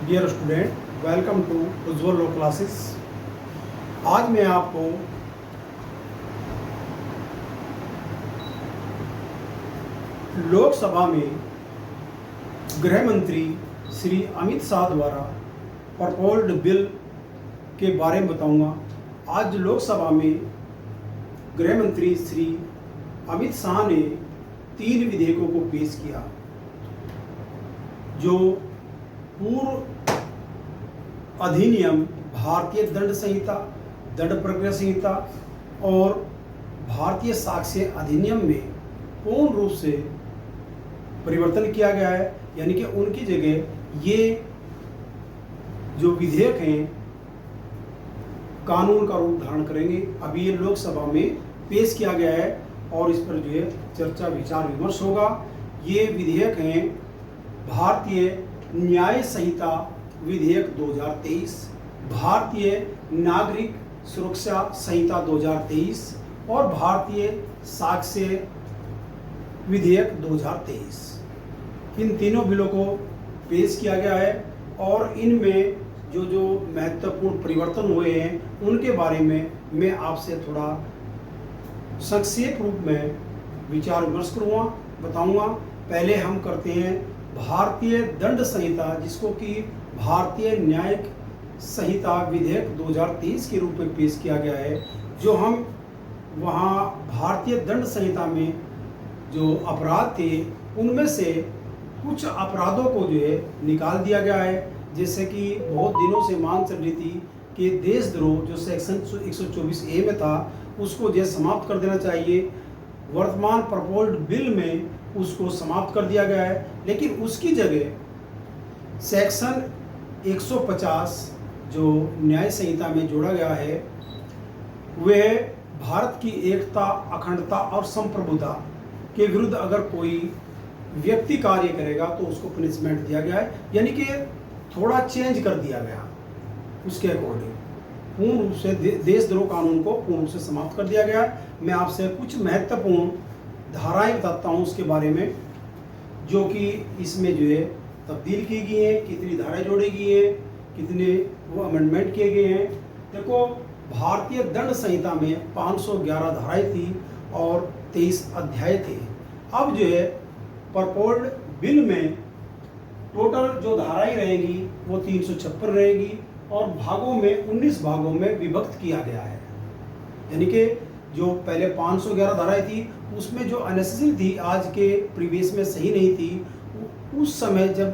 Dear student, welcome to Ujjwal law classes. आज मैं आपको लोकसभा में गृह मंत्री श्री अमित शाह द्वारा प्रपोज्ड बिल के बारे में बताऊंगा। आज लोकसभा में गृह मंत्री श्री अमित शाह ने 3 विधेयकों को पेश किया जो पूर्व अधिनियम, भारतीय दंड संहिता, दंड प्रक्रिया संहिता और भारतीय साक्ष्य अधिनियम में पूर्ण रूप से परिवर्तन किया गया है। यानी कि उनकी जगह ये जो विधेयक हैं कानून का रूप धारण करेंगे। अभी ये लोकसभा में पेश किया गया है और इस पर जो है चर्चा विचार विमर्श होगा। ये विधेयक हैं भारतीय न्याय संहिता विधेयक 2023, भारतीय नागरिक सुरक्षा संहिता 2023 और भारतीय साक्ष्य विधेयक 2023। इन तीनों बिलों को पेश किया गया है और इनमें जो जो महत्वपूर्ण परिवर्तन हुए हैं उनके बारे में मैं आपसे थोड़ा संक्षेप रूप में विचार विमर्श करूँगा, बताऊँगा। पहले हम करते हैं भारतीय दंड संहिता, जिसको कि भारतीय न्यायिक संहिता विधेयक 2023 के रूप में पेश किया गया है। जो हम वहाँ भारतीय दंड संहिता में जो अपराध थे उनमें से कुछ अपराधों को जो है निकाल दिया गया है। जैसे कि बहुत दिनों से मांग चल रही थी कि देशद्रोह जो सेक्शन 124A में था उसको जो समाप्त कर देना चाहिए। वर्तमान प्रपोज्ड बिल में उसको समाप्त कर दिया गया है, लेकिन उसकी जगह सेक्शन 150 जो न्याय संहिता में जोड़ा गया है वह भारत की एकता, अखंडता और संप्रभुता के विरुद्ध अगर कोई व्यक्ति कार्य करेगा तो उसको पनिशमेंट दिया गया है। यानी कि थोड़ा चेंज कर दिया गया, उसके अकॉर्डिंग पूर्ण रूप से देशद्रोह कानून को पूर्ण रूप से समाप्त कर दिया गया है। मैं आपसे कुछ महत्वपूर्ण धाराएं बताता हूँ उसके बारे में, जो कि इसमें जो है तब्दील की गई हैं, कितनी धाराएं जोड़ी गई हैं, कितने वो अमेंडमेंट किए गए हैं। देखो, भारतीय दंड संहिता में 511 धाराएं थी और 23 अध्याय थे। अब जो है प्रपोज्ड बिल में टोटल जो धाराएं रहेंगी वो 356 रहेगी और भागों में 19 भागों में विभक्त किया गया है। यानी कि जो पहले 511 धाराएं थी उसमें जो अननेसेसरी थी, आज के प्रीवियस में सही नहीं थी, उस समय जब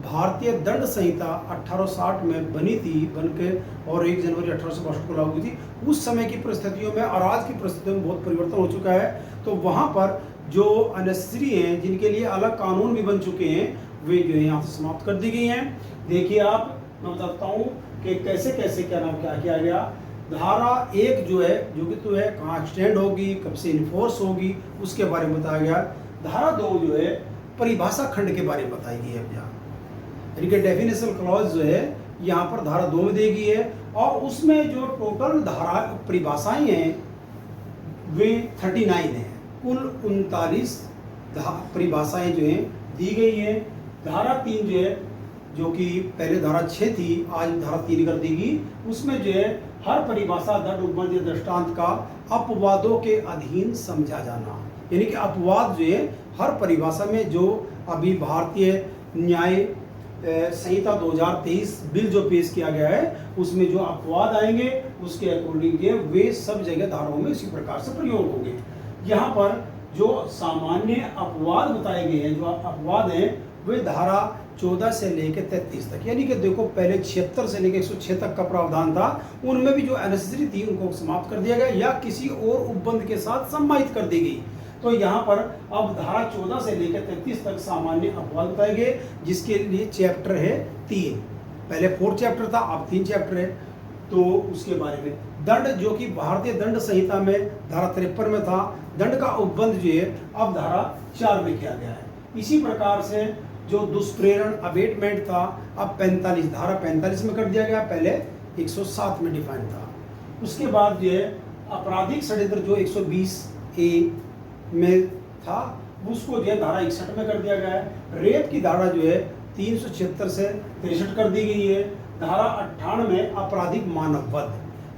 भारतीय दंड संहिता 1860 में बनी थी बनके और 1 जनवरी 1862 को लागू हुई थी, उस समय की परिस्थितियों में और आज की परिस्थितियों में बहुत परिवर्तन हो चुका है। तो वहाँ पर जो अननेसेसरी हैं, जिनके लिए अलग कानून भी बन चुके हैं, वे जो है यहाँ से समाप्त कर दी गई हैं। देखिए, आप मैं बताता हूँ कि कैसे कैसे क्या नाम क्या किया गया। धारा 1 जो है, जो कि तो है कहाँ एक्सटेंड होगी, कब से इन्फोर्स होगी, उसके बारे में बताया गया। धारा 2 जो है परिभाषा खंड के बारे में बताई गई है। अब यहाँ यानी कि डेफिनेशन क्लॉज जो है यहाँ पर धारा 2 में दी गई है और उसमें जो टोटल धारा परिभाषाएं हैं वे 39 हैं। कुल 39 परिभाषाएं जो हैं दी गई हैं। धारा 3 जो है, जो कि पहले धारा 6 थी, आज धारा 3 कर दी गई। उसमें जो है हर परिभाषा दंड, उपबंध या दृष्टांत का अपवादों के अधीन समझा जाना। यानी कि अपवाद जो है हर परिभाषा में, जो अभी भारतीय न्याय संहिता 2023 बिल जो पेश किया गया है उसमें जो अपवाद आएंगे उसके अकॉर्डिंग वे सब जगह धाराओं में इसी प्रकार से प्रयोग होंगे। यहाँ पर जो सामान्य अपवाद बताए गए हैं, जो अपवाद हैं वे धारा 14 से लेकर 33 तक। यानी कि देखो, पहले 76 से लेकर 106 तक का प्रावधान था, उनमें भी जो अननेसेसरी थी उनको समाप्त कर दिया गया या किसी और उपबंध के साथ सम्मानित कर दी गई। तो यहाँ पर अब धारा 14 से लेकर 33 तक सामान्य अपवाद बताए गए, जिसके लिए चैप्टर है 3। पहले 4 चैप्टर था, अब 3 चैप्टर है। तो उसके बारे में दंड, जो कि भारतीय दंड संहिता में धारा 53 में था, दंड का उपबंध जो है अब धारा 4 में किया गया है। इसी प्रकार से जो दुष्प्रेरण अबेटमेंट था अब 45 धारा 45 में कर दिया गया, पहले 107 में डिफाइन था। उसके बाद जो है आपराधिक षड्यंत्र जो 120A में था उसको जो है धारा 61 में कर दिया गया है। रेप की धारा जो है 376 से 63 कर दी गई है। धारा 98 आपराधिक मानव वध,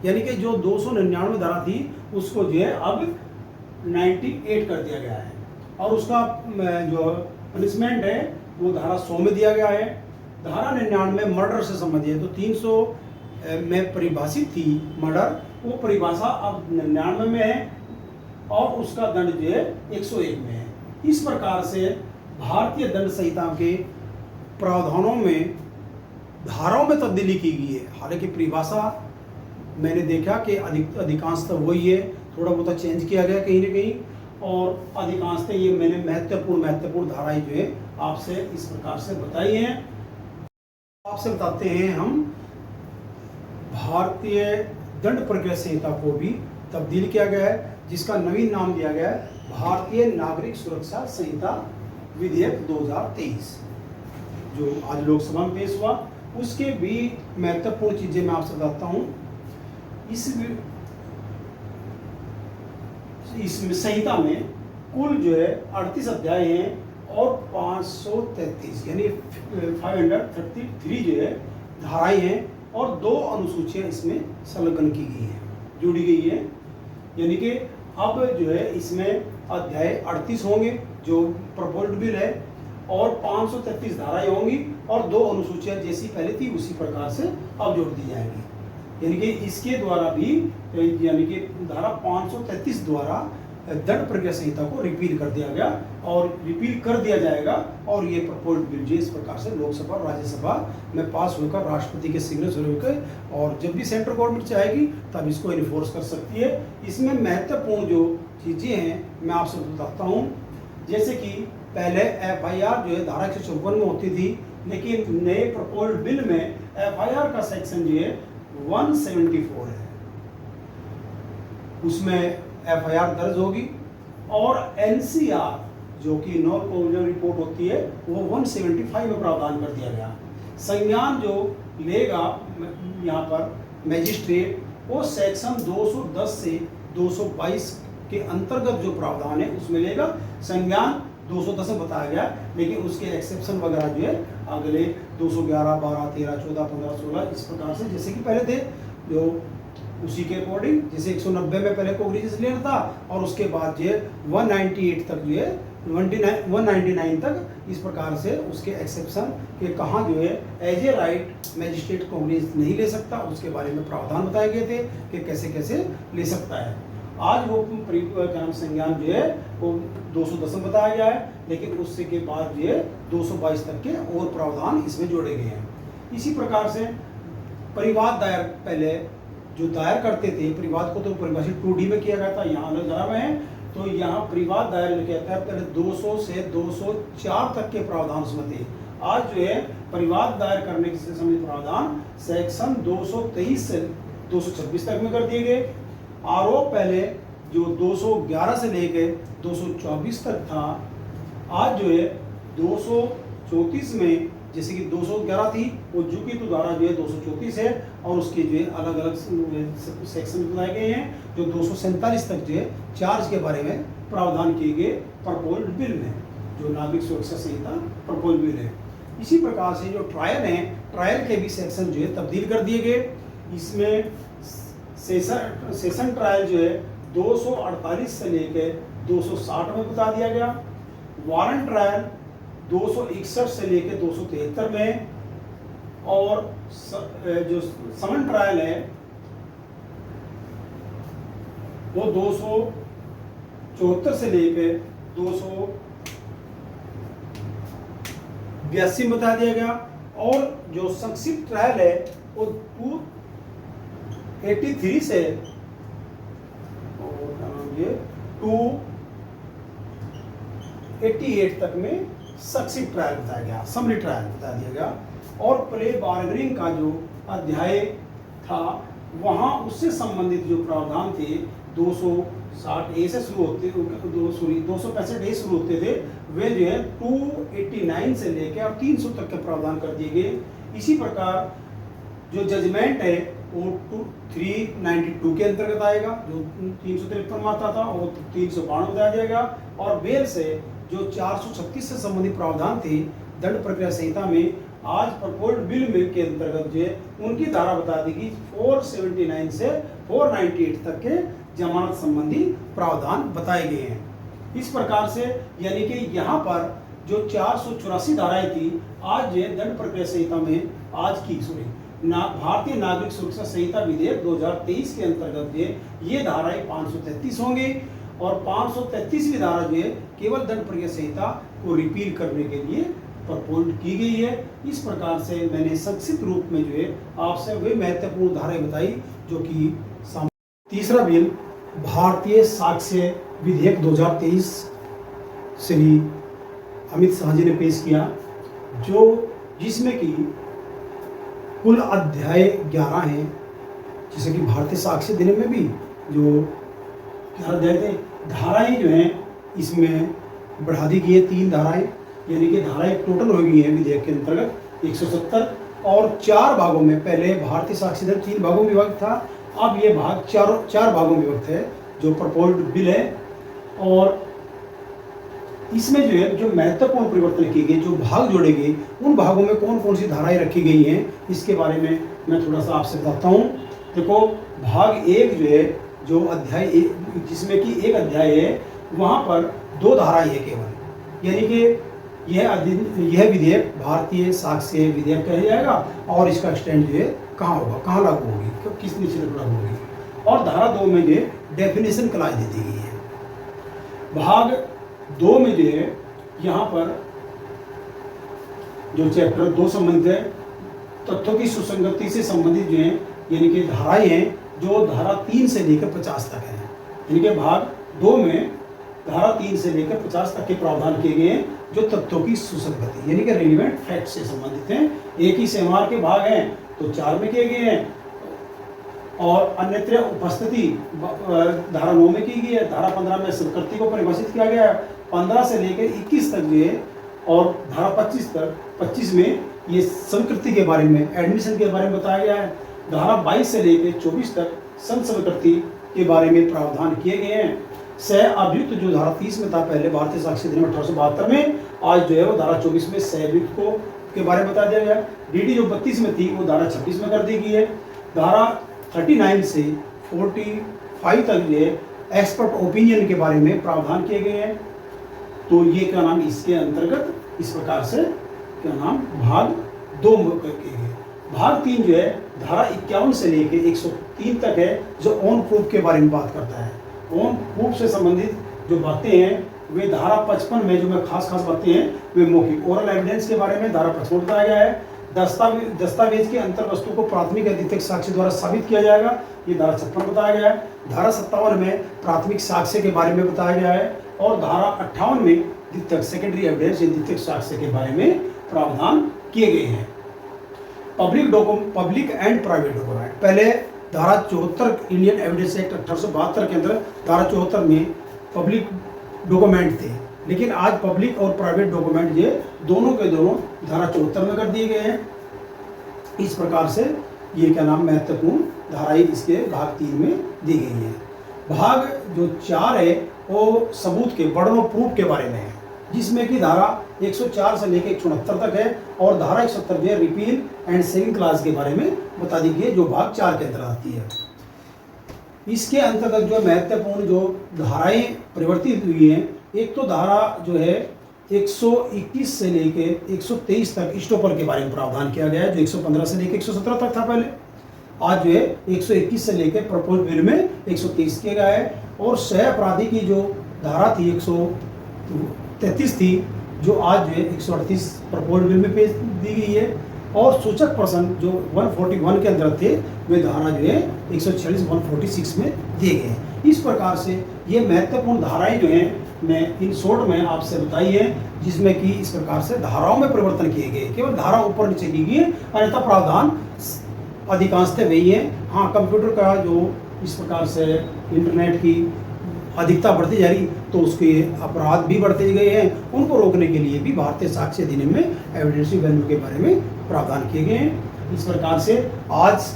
यानी कि जो 299 धारा थी उसको जो है अब 98 कर दिया गया है, और उसका जो पनिशमेंट है वो धारा 100 में दिया गया है। धारा 99 मर्डर से संबंधित है, तो 300 में परिभाषित थी मर्डर, वो परिभाषा अब 99 में है और उसका दंड जो है 101 में है। इस प्रकार से भारतीय दंड संहिता के प्रावधानों में धाराओं में तब्दीली की गई है। हालांकि परिभाषा मैंने देखा कि अधिकांशतः वही है, थोड़ा बहुत चेंज किया गया कहीं ना कहीं, और अधिकांशतः ये मैंने महत्वपूर्ण धाराएं जो है आपसे इस प्रकार से बताई हैं। आपसे बताते हैं हम भारतीय दंड प्रक्रिया संहिता को भी तब्दील किया गया है, जिसका नवीन नाम दिया गया है भारतीय नागरिक सुरक्षा संहिता विधेयक 2023, जो आज लोकसभा में पेश हुआ। उसके भी महत्वपूर्ण चीजें मैं आपसे बताता हूँ। इस संहिता में कुल जो है 38 अध्याय हैं और 533 यानी 533 जो है धाराएं हैं और 2 अनुसूचियां इसमें संलग्न की गई हैं, जोड़ी गई है। यानी कि अब जो है इसमें अध्याय 38 होंगे जो प्रपोज्ड बिल है, और 533 धाराएं होंगी और 2 अनुसूचियां जैसी पहले थी उसी प्रकार से अब जोड़ दी जाएंगी। यानी कि इसके द्वारा भी, यानी कि धारा 533 द्वारा दंड प्रक्रिया संहिता को रिपील कर दिया गया और रिपील कर दिया जाएगा, और ये प्रपोज्ड बिल जो इस प्रकार से लोकसभा और राज्यसभा में पास होकर राष्ट्रपति के सिग्नेचर होकर, और जब भी सेंट्रल गवर्नमेंट चाहेगी तब इसको इन्फोर्स कर सकती है। इसमें महत्वपूर्ण जो चीज़ें हैं मैं आपसे बताता हूँ, जैसे कि पहले FIR जो है धारा 154 में होती थी, लेकिन नए प्रपोज्ड बिल में FIR का सेक्शन जो है 174 है, उसमें FIR दर्ज होगी, और NCR जो कि नॉन कोविजन रिपोर्ट होती है वो 175 में प्रावधान कर दिया गया। संज्ञान जो लेगा यहाँ पर मैजिस्ट्रेट, वो सेक्शन 210 से 222 के अंतर्गत जो प्रावधान है उसमें लेगा। संज्ञान 210 में बताया गया, लेकिन उसके एक्सेप्शन वगैरह जो है अगले 211, 12, 13, 14, 15, 16 इस प्रकार से जैसे कि पहले थे, जो उसी के अकॉर्डिंग, जैसे 190 में पहले कोग्निजेंस लेना था और उसके बाद जो है 198 तक जो है 199 तक इस प्रकार से उसके एक्सेप्शन के कहाँ जो है as a right magistrate cognizance नहीं ले सकता, उसके बारे में प्रावधान बताए गए थे कि कैसे कैसे ले सकता है। आज वो संज्ञान जो है वो 210 में बताया गया है, लेकिन उससे के बाद जो है 222 तक के और प्रावधान इसमें जोड़े गए हैं। इसी प्रकार से परिवाद दायर, पहले जो दायर करते थे परिवाद को तो परिभाषित 2D में किया गया था, यहाँ अलग धारा में है, तो यहाँ परिवाद दायर कहता है पहले 200 से 204 तक के प्रावधान उसमें थे। आज जो है परिवाद दायर करने से संबंधित प्रावधान सेक्शन 223 से 226 तक में कर दिए गए। आरोप पहले जो 211 से लेकर 224 तक था, आज जो है 234 में, जैसे कि 211 थी वो झुकी तो धारा जो है 234 है, और उसके जो है अलग अलग सेक्शन बनाए गए हैं जो 247 तक जो है चार्ज के बारे में प्रावधान किए गए प्रपोज्ड बिल में, जो नागरिक सुरक्षा संहिता प्रपोज्ड बिल है। इसी प्रकार से जो ट्रायल है, ट्रायल के भी सेक्शन जो है तब्दील कर दिए गए। इसमें सेशन ट्रायल जो है 248 से लेकर 260 में बता दिया गया। वारंट ट्रायल 261 से लेकर 273 में, और जो समन ट्रायल है वो 274 से लेकर 282 में बता दिया गया, और जो संक्षिप्त ट्रायल है वो 283 से 288 तक में संक्षिप्त ट्रायल बताया गया, समरी ट्रायल बता दिया गया। और प्ले बार्गेनिंग का जो अध्याय था वहाँ उससे संबंधित जो प्रावधान थे 260A से शुरू होते 265A शुरू होते थे, वे जो है 289 से लेकर और 300 तक के प्रावधान कर दिए गए। इसी प्रकार जो जजमेंट है वो 392 के अंतर्गत आएगा, जो 353 में आता था और 392 बताया जाएगा। और बेल से जो 436 से संबंधित प्रावधान थे दंड प्रक्रिया संहिता में आज प्रपोज्ड बिल में के अंतर्गत जो है उनकी धारा बता दी कि 479 से 498 तक के जमानत संबंधी प्रावधान बताए गए हैं। इस प्रकार से यानी कि यहाँ पर जो 484 धाराएं थी आज ये दंड प्रक्रिया संहिता में भारतीय नागरिक सुरक्षा संहिता विधेयक 2023 के अंतर्गत ये धाराएं 533 होंगे और 533वीं धारा जो है केवल दंड प्रक्रिया संहिता को रिपील करने के लिए प्रपोज्ड की गई है। इस प्रकार से मैंने संक्षिप्त रूप में जो है आपसे वे महत्वपूर्ण धाराएं बताई जो कि तीसरा बिल भारतीय साक्ष्य विधेयक 2023 श्री अमित शाह जी ने पेश किया, जो जिसमें कि कुल अध्याय 11 हैं, जैसे कि भारतीय साक्ष्य अधिनियम में भी जो 11 अध्याय थे, धाराएं जो हैं इसमें बढ़ा दी गई है 3 धाराएं, यानी कि धाराएं टोटल हो गई हैं विधेयक के अंतर्गत 170 और 4 भागों में। पहले भारतीय साक्ष्य अधिनियम 3 भागों में विभक्त था, अब ये भाग 4 भागों में विभक्त है जो प्रपोज्ड बिल है। और इसमें जो है जो महत्वपूर्ण परिवर्तन किए गए, जो भाग जोड़े गए, उन भागों में कौन कौन सी धाराएं रखी गई हैं इसके बारे में मैं थोड़ा सा आपसे बताता हूँ। देखो, भाग 1 जो है जो अध्याय जिसमें कि एक अध्याय है वहाँ पर 2 धाराएं है केवल, यानी कि यह विधेयक भारतीय साक्ष्य विधेयक कहा जाएगा और इसका स्टैंड जो है कहाँ होगा, कहाँ लागू होगी, किस नीचे लागू होगी। और धारा 2 में जो डेफिनेशन क्लॉज दे दी गई है। भाग 2 में जो है यहाँ पर जो चैप्टर 2 संबंधित है तथ्यों की सुसंगति से संबंधित जो है यानी कि धाराएं हैं जो धारा 3 से लेकर 50 तक है, यानी कि भाग 2 में धारा 3 से लेकर 50 तक के प्रावधान किए गए हैं जो तथ्यों की सुसंगति यानी कि रिलेवेंट फैक्ट से संबंधित हैं। एक ही सेमार के भाग हैं तो 4 में किए गए हैं और अन्यत्र उपस्थिति धारा 9 में की गई है। धारा 15 में स्वीकृति को परिभाषित किया गया है, 15 से लेकर 21 तक जो है, और धारा 25 में ये स्वीकृति के बारे में, एडमिशन के बारे में बताया गया है। धारा 22 से लेकर 24 तक स्वीकृति के बारे में प्रावधान किए गए हैं। सह अभियुक्त जो धारा 30 में था पहले भारतीय साक्ष्य अधिनियम 1872 में, आज जो है वो धारा 24 में सह अभियुक्त को के बारे में बता दिया गया। डीडी जो 32 में थी वो धारा 26 में कर दी गई है। धारा 39 से 45 तक जो है एक्सपर्ट ओपिनियन के बारे में प्रावधान किए गए हैं। तो ये क्या नाम इसके अंतर्गत इस प्रकार से क्या नाम भाग 2 में किए गए। भाग 3 जो है धारा 51 से लेकर 103 तक है जो ऑन प्रूफ के बारे में बात करता है। ऑन प्रूफ से संबंधित जो बातें हैं वे धारा 55 में जो खास बातें हैं वे मौखिक ओरल एविडेंस के बारे में धारा 55 बताया गया है। दस्तावेज के अंतर वस्तु को प्राथमिक या द्वितीयक साक्ष्य द्वारा साबित किया जाएगा, ये धारा 56 बताया गया है। धारा 57 में प्राथमिक साक्ष्य के बारे में बताया गया है और धारा 58 में द्वितीयक सेकेंडरी एविडेंस या द्वितीयक साक्ष्य के बारे में प्रावधान किए गए हैं। पब्लिक एंड प्राइवेट डॉक्यूमेंट, पहले धारा 74 इंडियन एविडेंस एक्ट 1872 के अंदर धारा 74 में पब्लिक डॉक्यूमेंट थे, लेकिन आज पब्लिक और प्राइवेट डॉक्यूमेंट ये दोनों के दोनों धारा 74 में कर दिए गए हैं। इस प्रकार से ये क्या नाम महत्वपूर्ण धाराएं इसके भाग 3 में दी गई है। भाग जो 4 है वो सबूत के बर्डन ऑफ प्रूफ के बारे में है, जिसमें कि धारा 104 से लेकर 169 तक है और धारा 170 जो रिपील एंड सेविंग क्लास के बारे में बता दी गई है जो भाग 4 के अंतर्गत आती है। इसके अंतर्गत जो महत्वपूर्ण जो धाराएं परिवर्तित हुई हैं, एक तो धारा जो है 121 से लेकर 123 तक स्टॉपर के बारे में प्रावधान किया गया है जो 115 से लेकर 117 तक था पहले, आज जो है 121 से लेकर प्रपोज बिल में 123 किया गया है। और सह अपराधी की जो धारा थी 133 थी जो आज जो है 138 प्रपोज बिल में पेश दी गई है। और सूचक पर्सन जो 141 के अंदर थे वे धारा जो है 146 146 में दिए गए हैं। इस प्रकार से ये महत्वपूर्ण धाराएं जो हैं मैं इन शॉर्ट में आपसे बताई है, जिसमें कि इस प्रकार से धाराओं में परिवर्तन किए गए, केवल धारा ऊपर नीचे की गई है, अन्यथा प्रावधान अधिकांशतः वही है। हाँ, कंप्यूटर का जो इस प्रकार से इंटरनेट की अधिकता बढ़ती जा रही तो उसके अपराध भी बढ़ते गए हैं, उनको रोकने के लिए भी भारतीय साक्ष्य अधिनियम में एविडेंशियल वैल्यू के बारे में प्रावधान किए गए हैं। इस प्रकार से आज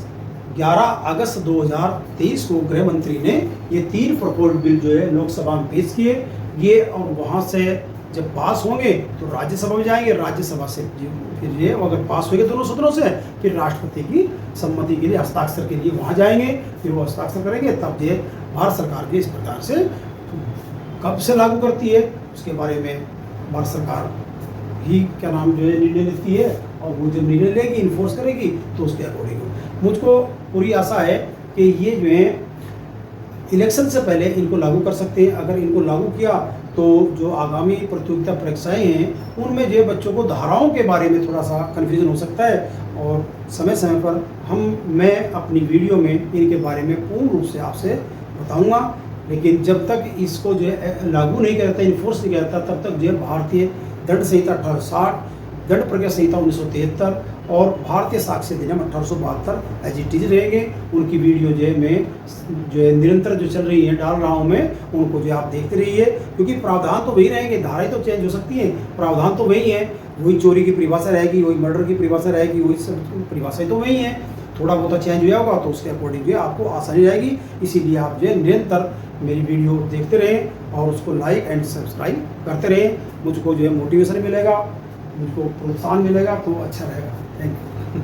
11 अगस्त 2023 को गृह मंत्री ने ये 3 प्रपोज्ड बिल जो है लोकसभा में पेश किए ये, और वहाँ से जब पास होंगे तो राज्यसभा में जाएंगे, राज्यसभा से फिर ये अगर पास होंगे दोनों सदनों से फिर राष्ट्रपति की सम्मति के लिए हस्ताक्षर के लिए वहाँ जाएंगे, फिर वो हस्ताक्षर करेंगे, तब ये भारत सरकार के इस प्रकार से कब से लागू करती है उसके बारे में भारत सरकार ही क्या नाम जो है निर्णय लेती है, और वो जब निर्णय लेगी इन्फोर्स करेगी तो उसके अकॉर्डिंग मुझको पूरी आशा है कि ये जो है इलेक्शन से पहले इनको लागू कर सकते हैं। अगर इनको लागू किया तो जो आगामी प्रतियोगिता परीक्षाएं हैं उनमें जो बच्चों को धाराओं के बारे में थोड़ा सा कन्फ्यूजन हो सकता है, और समय समय पर मैं अपनी वीडियो में इनके बारे में पूर्ण रूप से आपसे बताऊंगा। लेकिन जब तक इसको जो है लागू नहीं करता, इन्फोर्स नहीं करता, तब तक जो है भारतीय दंड संहिता 1860, दंड प्रक्रिया संहिता 1973 और भारतीय साक्ष्य अधिनियम 1872 एज इट इज रहेंगे। उनकी वीडियो जो है मैं जो है निरंतर जो चल रही है डाल रहा हूँ मैं, उनको जो आप देखते रहिए, क्योंकि प्रावधान तो वही रहेंगे, धाराएं तो चेंज हो सकती हैं, प्रावधान तो वही है, वही चोरी की परिभाषा रहेगी, वही मर्डर की परिभाषा रहेगी, वही सब परिभाषाएं तो वही हैं, थोड़ा बहुत चेंज हुआ होगा तो उसके अकॉर्डिंग जो है आपको आसानी रहेगी। इसीलिए आप जो है निरंतर मेरी वीडियो देखते रहें और उसको लाइक एंड सब्सक्राइब करते रहें। मुझको जो है मोटिवेशन मिलेगा, मुझको प्रोत्साहन मिलेगा तो अच्छा रहेगा। Thank you.